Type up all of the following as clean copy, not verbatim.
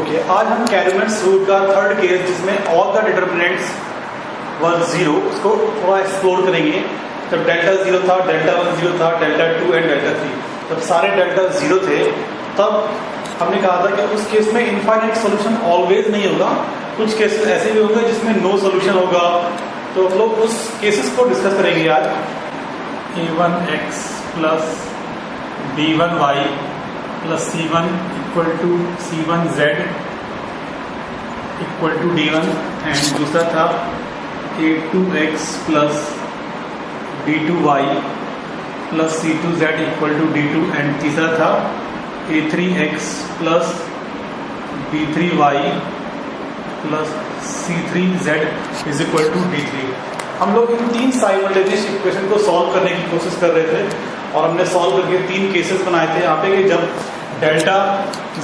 Okay, आज हम calculus rule का थर्ड केस जिसमें all the determinants were zero उसको थोड़ा एक्सप्लोर करेंगे। जब डेल्टा जीरो था, डेल्टा वन जीरो था, delta two and delta three, जब सारे डेल्टा जीरो थे तब हमने कहा था कि उस केस में इनफाइनाइट सॉल्यूशन ऑलवेज नहीं होगा, कुछ केसेस ऐसे भी होंगे जिसमें नो सॉल्यूशन होगा। तो हम लोग उस केसेस को डिस्कस करेंगे आज। a1x plus b1y plus c1 equal to c1z equal to d1 and दूसरा था a2x plus b2y plus c2z equal to d2 and तीसरा था a3x plus b3y plus c3z is equal to d3। हम लोग इन तीन simultaneous equation को solve करने की कोशिश कर रहे थे और हमने सॉल्व करके तीन केसेस बनाए थे यहाँ पे कि जब डेल्टा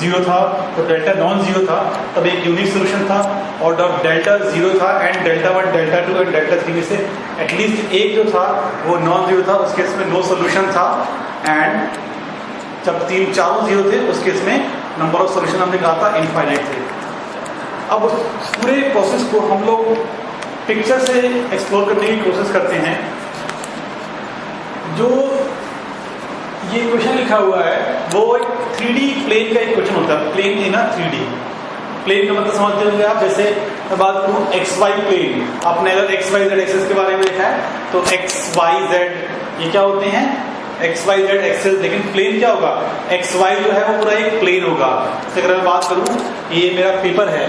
जीरो था तो डेल्टा नॉन जीरो था तब एक यूनिक सोल्यूशन था, और जब डेल्टा जीरो था and delta one, delta two and delta three में से एटलीस्ट एक जो था वो नॉन जीरो था, उस केस में नो सोल्यूशन था। एंड जब तीन चारों जीरो थे उस केस में नंबर ऑफ सोल्यूशन हमने कहा था इनफाइनाइट थे। अब पूरे प्रोसेस को हम लोग पिक्चर से एक्सप्लोर करने की कोशिश करते हैं। जो ये क्वेश्चन लिखा हुआ है वो एक 3D प्लेन का एक क्वेश्चन होता है। प्लेन इन 3D प्लेन का मतलब समझते होंगे आप। जैसे मैं बात करूं XY प्लेन, आपने अगर XYZ एक्सेस के बारे में देखा है तो XYZ ये क्या होते हैं, XYZ एक्सेस। लेकिन प्लेन क्या होगा, XY जो है वो पूरा एक प्लेन होगा। जैसे अगर मैं बात करूं ये मेरा पेपर है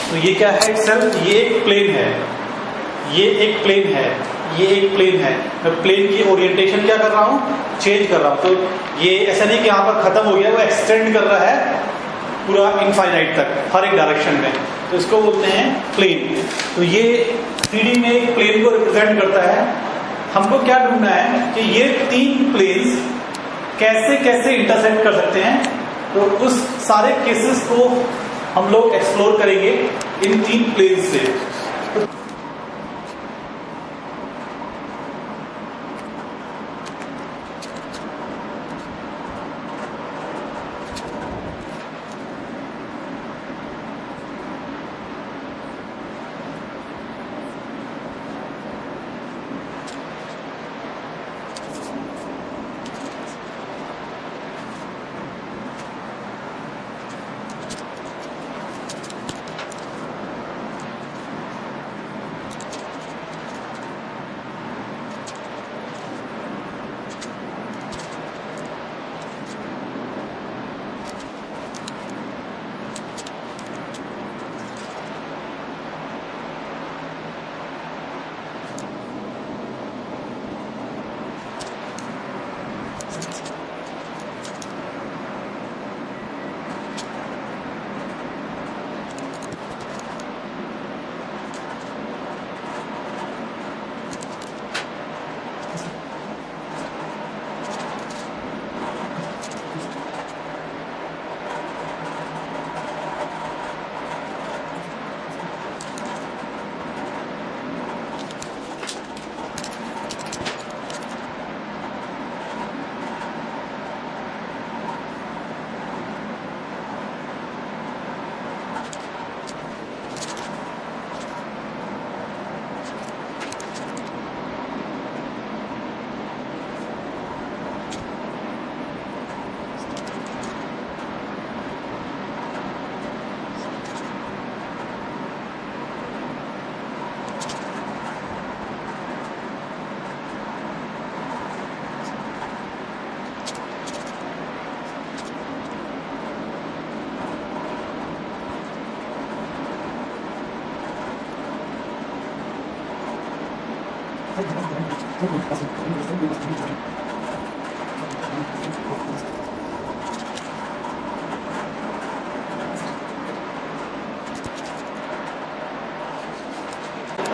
तो ये क्या है itself, ये एक प्लेन है, ये एक प्लेन है, ये एक प्लेन है। मैं प्लेन की ओरिएंटेशन क्या कर रहा हूँ, चेंज कर रहा हूँ। तो ये ऐसा नहीं कि यहाँ पर खत्म हो गया, वो एक्सटेंड कर रहा है पूरा इनफाइनाइट तक हर एक डायरेक्शन में, तो इसको बोलते हैं प्लेन। तो ये 3D में एक प्लेन को रिप्रेजेंट करता है। हमको क्या ढूंढना है कि ये तीन प्लेन्स कैसे कैसे इंटरसेक्ट कर सकते हैं। तो उस सारे केसेस को हम लोग एक्सप्लोर करेंगे इन तीन प्लेन्स से।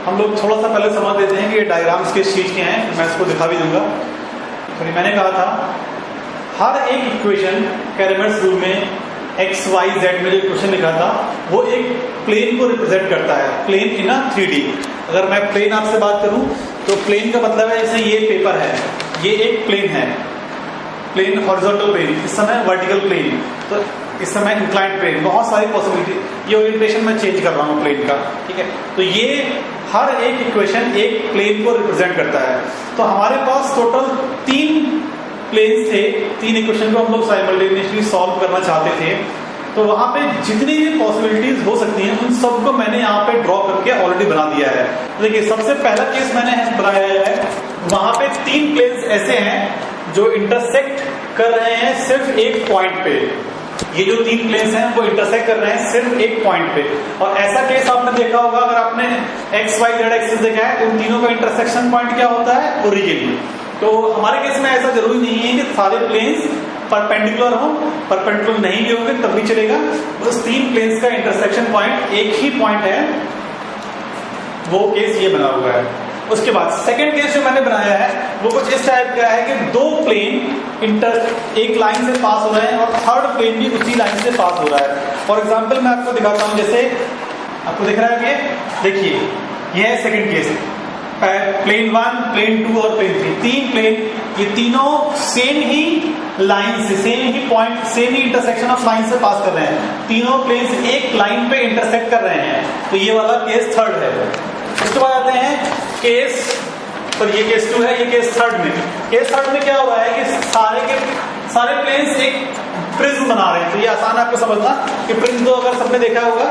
हम लोग थोड़ा सा पहले समझ देते हैं कि ये डायग्राम्स किस चीज के हैं। मैं इसको दिखा भी दूंगा। तो मैंने कहा था हर एक इक्वेशन कैलकुलस रूल में XYZ में जो इक्वेशन लिखा था वो एक प्लेन को रिप्रेजेंट करता है, प्लेन इन 3D। अगर मैं प्लेन आपसे बात करूं तो प्लेन का मतलब है जैसे ये पेपर है, ये एक प्लेन है, प्लेन हॉरिजॉन्टल प्लेन, इस समय वर्टिकल प्लेन। तो इस समय इंक्लाइंड प्लेन, बहुत सारी पॉसिबिलिटी, ये ओरिएंटेशन मैं चेंज कर रहा हूँ प्लेन का, ठीक है। तो ये हर एक इक्वेशन एक प्लेन को रिप्रेजेंट करता है। तो हमारे पास टोटल 3 प्लेन्स थे, 3 इक्वेशन को हम लोग साइमल्टेनियसली सॉल्व करना चाहते थे। तो वहां पे जितनी भी पॉसिबिलिटीज हो सकती हैं उन सबको मैंने यहाँ पे ड्रॉ करके ऑलरेडी बना दिया है। देखिए सबसे पहला केस मैंने बनाया है, वहां पे 3 प्लेन्स ऐसे हैं जो इंटरसेक्ट कर रहे हैं सिर्फ एक पॉइंट पे। ये जो 3 प्लेन्स हैं वो इंटरसेक्ट कर रहे हैं सिर्फ एक पॉइंट पे। और ऐसा केस आपने देखा होगा, अगर आपने एक्स वाई जेड एक्सिस देखा है, उन तीनों का इंटरसेक्शन पॉइंट क्या होता है, ओरिजिन। तो हमारे केस में ऐसा जरूरी नहीं है कि सारे प्लेन्स परपेंडिकुलर हो, परपेंडिकुलर नहीं भी होंगे तब भी चलेगा। बस 3 प्लेन्स का इंटरसेक्शन पॉइंट एक ही पॉइंट है, वो केस ये बना हुआ है। उसके बाद सेकंड केस जो मैंने बनाया है वो कुछ इस टाइप का है कि 2 प्लेन एक लाइन से पास हो रहे हैं और थर्ड प्लेन भी उसी लाइन से पास हो रहा है। फॉर एग्जाम्पल मैं आपको दिखाता हूं, जैसे आपको दिख रहा है ये, देखिए ये है सेकंड केस, प्लेन 1, प्लेन 2 और प्लेन 3, 3 प्लेन, ये तीनों सेम ही लाइन से, same he point, same he intersection of line से पास कर रहे हैं। तीनों प्लेन्स एक लाइन पे इंटरसेक्ट कर रहे हैं, तो ये वाला केस थर्ड है। उसके बाद आते हैं केस, पर ये केस 2 है, ये केस थर्ड में। केस थर्ड में क्या हो रहा है कि सारे प्लेन्स एक प्रिज्म बना रहे हैं। तो ये आसान है आपको समझना कि प्रिज्म तो अगर सबने देखा होगा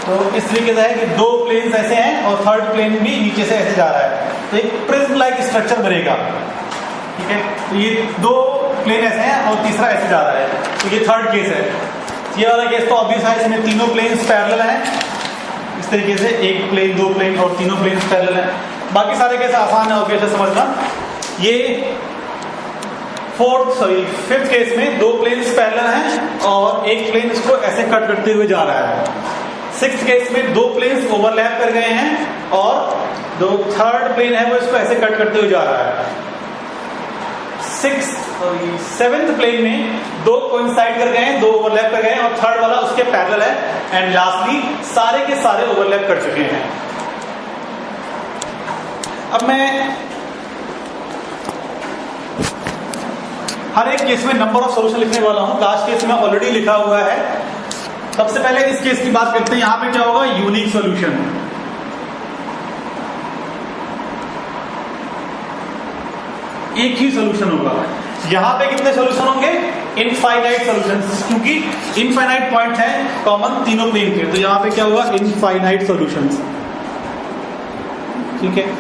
तो इस तरीके से है कि 2 प्लेन्स ऐसे हैं और थर्ड प्लेन भी नीचे से ऐसे जा रहा है, तो एक प्रिज्म लाइक स्ट्रक्चर बनेगा, ठीक है। तो ये 2 प्लेन ऐसे हैं और तीसरा ऐसे जा रहा है, तो ये थर्ड केस है। ये वाला केस तो ऑब्वियस है, इसमें तीनों प्लेन्स पैरेलल हैं, इस तरीके से एक प्लेन, 2 प्लेन और तीनों प्लेन्स पैरेलल हैं। बाकी सारे केस आसान है ऑब्वियस है समझना। ये फिफ्थ केस में 2 प्लेन्स पैरेलल हैं और एक प्लेन इसको ऐसे कट करते हुए जा रहा है। सिक्स्थ केस में 2 प्लेन्स ओवरलैप कर गए हैं और जो थर्ड प्लेन है वो इसको ऐसे कट करते हुए जा रहा है। सेवेंथ प्लेन में 2 कोइंसाइड कर गए हैं, 2 ओवरलैप कर गए हैं और थर्ड वाला उसके पैरेलल है। एंड लास्टली सारे के सारे ओवरलैप कर चुके हैं। अब मैं हर एक केस में नंबर ऑफ सॉल्यूशन लिखने वाला हूं। लास्ट केस में ऑलरेडी लिखा हुआ है। सबसे पहले इस केस की बात करते हैं। यहां पे क्या होगा, यूनिक सॉल्यूशन। एक ही सॉल्यूशन होगा। यहां पे कितने सॉल्यूशन होंगे, इनफाइनाइट सॉल्यूशंस, क्योंकि इनफाइनाइट पॉइंट है कॉमन तीनों प्लेन के। तो यहां पे क्या होगा, इनफाइनाइट सॉल्यूशंस, ठीक है।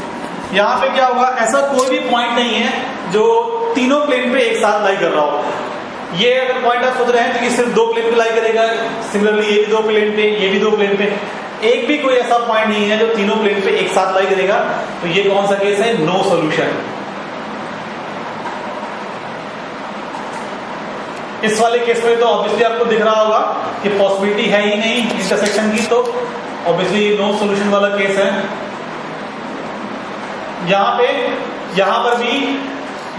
यहां पे क्या होगा, ऐसा कोई भी पॉइंट नहीं है जो तीनों प्लेन पे एक साथ लाई कर रहा हो। ये अगर पॉइंट आप सोच रहे हैं तो ये सिर्फ 2 प्लेन पे लाई करेगा, सिमिलरली ये भी 2 प्लेन पे, ये भी 2 प्लेन पे, एक भी कोई ऐसा पॉइंट नहीं है जो तीनों प्लेन पे एक साथ लाई करेगा। तो ये कौन सा केस है, नो सॉल्यूशन। इस वाले केस में तो ऑब्वियसली आपको दिख रहा होगा कि पॉसिबिलिटी है ही नहीं इंटरसेक्शन की, तो ऑब्वियसली नो सॉल्यूशन वाला केस है। यहां पर भी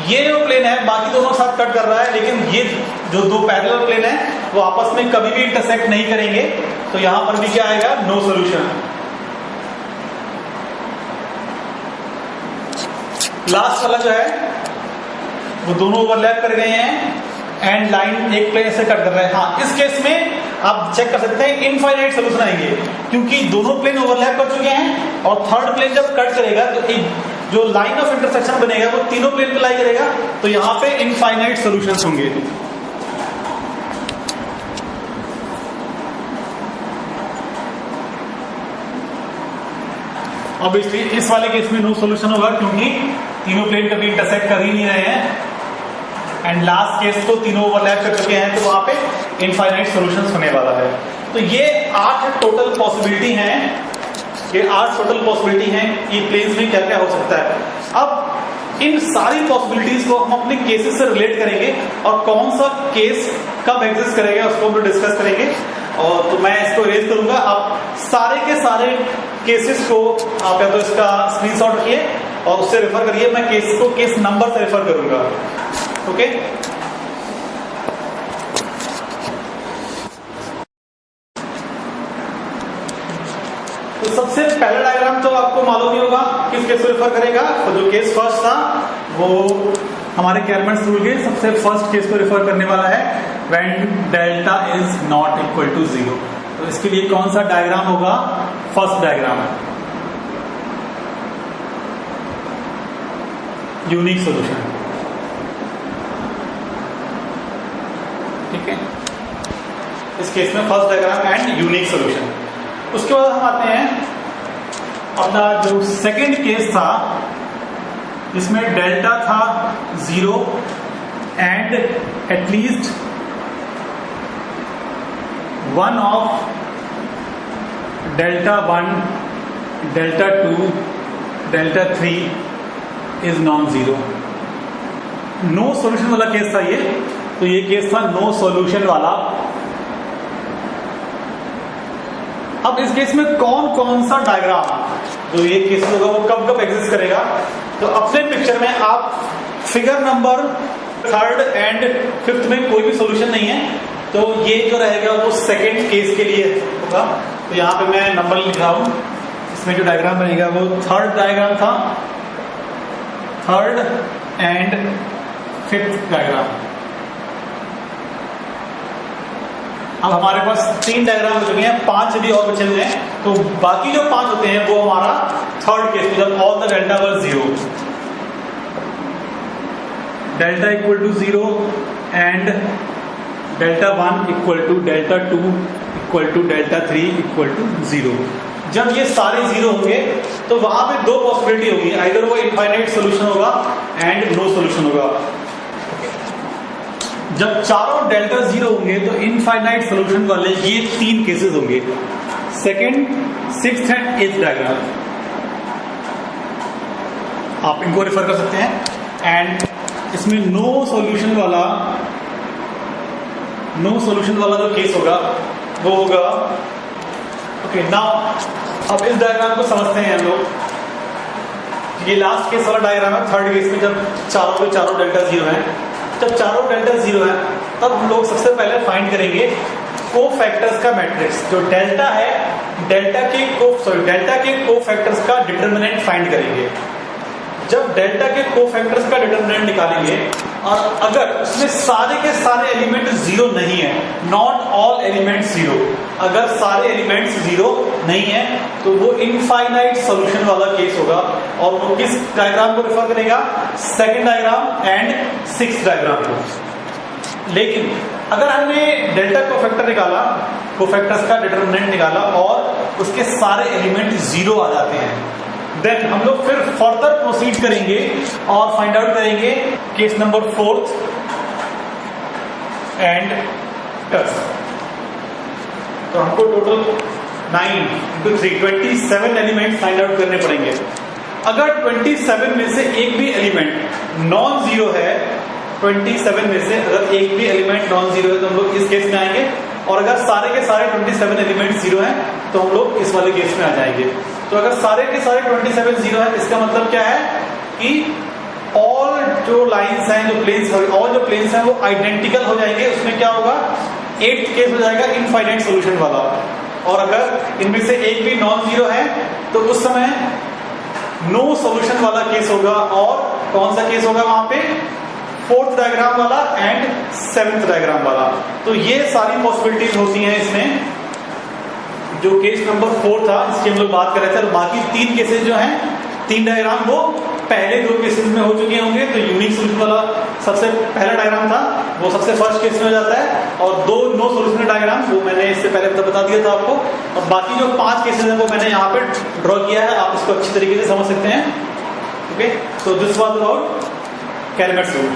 ये जो प्लेन है बाकी दोनों साथ कट कर रहा है, लेकिन ये जो 2 पैरेलल प्लेन है वो आपस में कभी भी इंटरसेक्ट नहीं करेंगे। तो यहां पर भी क्या आएगा, नो सॉल्यूशन। लास्ट वाला जो है वो दोनों ओवरलैप कर गए हैं एंड लाइन एक प्लेन से कट कर रहे हैं। हाँ, इस केस में आप चेक कर सकते हैं इनफाइनाइट सॉल्यूशन आएंगे, क्योंकि दोनों प्लेन ओवरलैप कर चुके हैं और थर्ड प्लेन जब कट करेगा तो एक जो लाइन ऑफ इंटरसेक्शन बनेगा वो तीनों प्लेन पे लाई करेगा। तो यहां पे इनफाइनाइट सॉल्यूशंस होंगे। ऑब्वियसली इस वाले केस में नो सॉल्यूशन होगा, क्योंकि तीनों प्लेन कभी इंटरसेक्ट कर ही नहीं रहे हैं एंड लास्ट केस को तीनों ओवरलैप कर चुके हैं, तो वहां पे इनफाइनाइट सॉल्यूशंस होने वाला है। तो ये 8 टोटल पॉसिबिलिटी हैं, ये 8 टोटल पॉसिबिलिटी हैं कि प्लेन्स में क्या क्या हो सकता है। अब इन सारी पॉसिबिलिटीज को हम अपने केसेस से रिलेट करेंगे और कौन सा केस कब एग्जिस्ट करेगा उसको हम डिस्कस करेंगे। और तो मैं इसको इरेज करूंगा। आप सारे के सारे केसेस को आप या तो इसका स्क्रीनशॉट रखिए और उससे रेफर करिए। मैं केस को केस नंबर से रेफर करूंगा, ओके। तो सबसे पहला डायग्राम तो आपको मालूम ही होगा किस केस को रेफर करेगा। तो जो केस फर्स्ट था वो हमारे कैलमेट्स रूल के सबसे फर्स्ट केस को रिफर करने वाला है, when delta is not equal to 0। तो इसके लिए कौन सा डायग्राम होगा? First diagram, unique solution. ठीक है, इस केस में first diagram and unique solution. उसके बाद हम आते हैं अपना जो सेकंड केस था, जिसमें डेल्टा था 0 and at least one of delta 1, delta 2, delta 3 is non zero. No solution वाला केस था ये। तो ये केस था नो सॉल्यूशन वाला। अब इस केस में कौन कौन सा डायग्राम जो ये केस होगा वो कब कब एग्जिस्ट करेगा? तो अपने पिक्चर में आप figure number 3rd and 5th में कोई भी सॉल्यूशन नहीं है, तो ये जो रहेगा वो सेकंड केस के लिए होगा। तो यहाँ पे मैं नंबर लिख रहा हूं, इसमें जो डायग्राम बनेगा वो 3rd डायग्राम था, 3rd एंड 5th डायग्राम। अब हमारे पास 3 डायग्राम हो चुके हैं, 5 भी और बचे हुए हैं, तो बाकी जो 5 होते हैं वो हमारा 3rd केस, जब all the delta were 0, delta equal to 0 and delta 1 equal to delta 2 equal to delta 3 equal to 0। जब ये सारे 0 होंगे तो वहां पे 2 पॉसिबिलिटी होगी, आइदर वो इनफाइनाइट सॉल्यूशन होगा एंड नो सॉल्यूशन होगा। जब चारों डेल्टा 0 होंगे तो इनफाइनाइट सॉल्यूशन वाले ये 3 केसेस होंगे, 2nd, 6th and 8th diagram. आप इनको रेफर कर सकते हैं। एंड इसमें नो सॉल्यूशन वाला जो केस होगा वो होगा, ओके नाउ अब इस डायग्राम को समझते हैं हम लोग। ये लास्ट केस वाला डायग्राम है, 3rd केस में जब चारों के चारों डेल्टा 0 है। जब चारों डेल्टा 0 है तब हम लोग सबसे पहले फाइंड करेंगे कोफैक्टर्स का मैट्रिक्स। जो डेल्टा है, डेल्टा के कोफैक्टर्स का डिटरमिनेंट फाइंड करेंगे। जब डेल्टा के कोफैक्टर्स का डिटरमिनेंट निकालेंगे और अगर उसमें सारे के सारे एलिमेंट 0 नहीं है, नॉट ऑल एलिमेंट 0, अगर सारे एलिमेंट्स 0 नहीं है तो वो इनफाइनाइट सॉल्यूशन वाला केस होगा। और वो किस डायग्राम को रेफर करेगा? 2nd diagram and 6th diagram को। लेकिन अगर हमने डेल्टा कोफैक्टर निकाला, कोफैक्टर्स का डिटरमिनेंट निकाला और उसके सारे एलिमेंट 0 आ जाते हैं, देन हम लोग फिर फर्दर प्रोसीड करेंगे और फाइंड आउट करेंगे case number 4th and 10th। तो हमको total 9 into 3 27 element find out करने पड़ेंगे। अगर 27 में से एक भी एलिमेंट नॉन जीरो है, 27 में से अगर एक भी एलिमेंट नॉन जीरो है तो हम लोग इस केस में आएंगे, और अगर सारे के सारे 27 एलिमेंट 0 हैं तो हम लोग इस वाले केस में आ जाएंगे। तो अगर सारे के सारे 27 0 है, इसका मतलब क्या है कि ऑल जो लाइंस हैं, जो प्लेन्स, ऑल जो प्लेन्स हैं वो आइडेंटिकल हो जाएंगे। उसमें क्या होगा? 8th केस हो जाएगा इनफाइनाइट सॉल्यूशन वाला। और अगर इनमें से एक भी नॉन जीरो है तो उस समय नो सॉल्यूशन वाला केस होगा। और कौन सा केस होगा वहां पे? 4th डायग्राम वाला एंड 7th डायग्राम वाला। तो ये सारी पॉसिबिलिटीज होती हैं इसमें। जो केस नंबर 4 था इसकी हम लोग बात कर रहे थे, और बाकी 3 केसेस जो हैं, 3 डायग्राम वो पहले 2 केसेस में हो चुके होंगे। तो यूनिक सॉल्यूशन वाला सबसे पहला डायग्राम था, वो सबसे फर्स्ट केस में हो जाता है, और 2 नो सॉल्यूशन डायग्राम वो मैंने इससे पहले बता दिया था आपको। और बाकी जो 5 केसेस हैं वो मैंने यहाँ पे ड्रॉ किया है, आप इसको अच्छी तरीके से समझ सकते हैं। Okay, so this was about कैलमेट्स रूल।